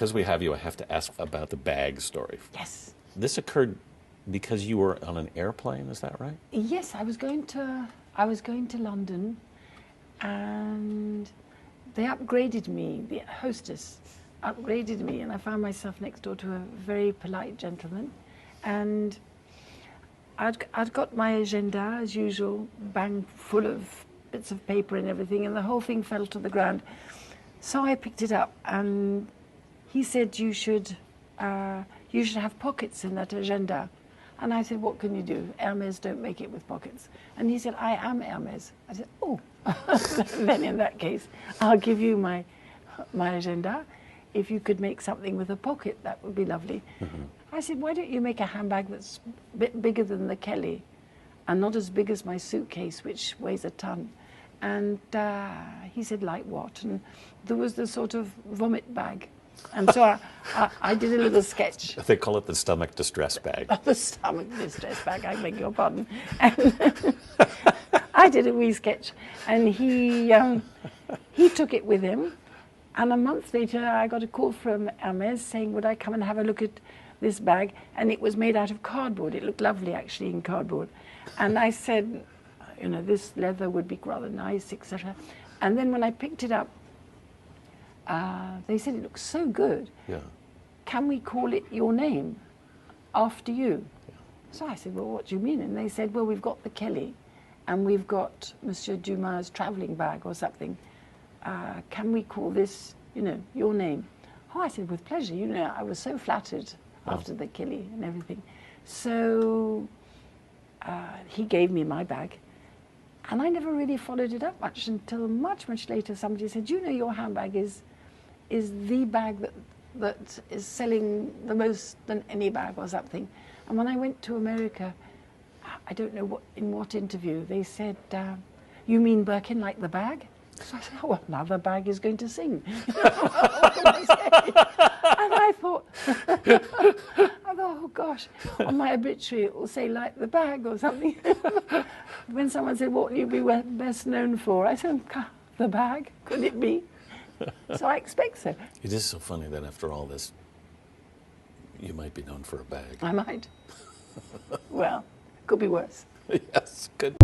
because we have you, I have to ask about the bag story. Yes. This occurred because you were on an airplane, is that right? Yes, I was going to London, and they upgraded me. The hostess upgraded me, and I found myself next door to a very polite gentleman, and I'd got my agenda as usual, bang full of bits of paper and everything, and the whole thing fell to the ground. So I picked it up, and he said you should have pockets in that agenda. And I said, what can you do? Hermes don't make it with pockets. And he said, I am Hermes. I said, oh, then in that case, I'll give you my agenda. If you could make something with a pocket, that would be lovely. Mm-hmm. I said, why don't you make a handbag that's a bit bigger than the Kelly and not as big as my suitcase, which weighs a ton? And he said, like what? And there was the sort of vomit bag. And so I did a little sketch. They call it the stomach distress bag. The stomach distress bag, I beg your pardon. And I did a wee sketch, and he took it with him. And a month later, I got a call from Hermes saying, would I come and have a look at this bag? And it was made out of cardboard. It looked lovely, actually, in cardboard. And I said, you know, this leather would be rather nice, etc. And then when I picked it up, they said, it looks so good. Yeah. Can we call it your name after you? Yeah. So I said, well, what do you mean? And they said, well, we've got the Kelly and we've got Monsieur Dumas' traveling bag or something. Can we call this, you know, your name? Oh, I said, with pleasure. You know, I was so flattered after the Kelly and everything. So he gave me my bag. And I never really followed it up much until much, much later somebody said, you know, your handbag is the bag that is selling the most than any bag or something. And when I went to America, I don't know in what interview, they said, you mean Birkin like the bag? So I said, oh, well, now the bag is going to sing. What can I say? And I thought, oh gosh, on my obituary it will say like the bag or something. When someone said, what will you be best known for? I said, the bag, could it be? So I expect so. It is so funny that after all this, you might be known for a bag. I might. Well, could be worse. Yes, good.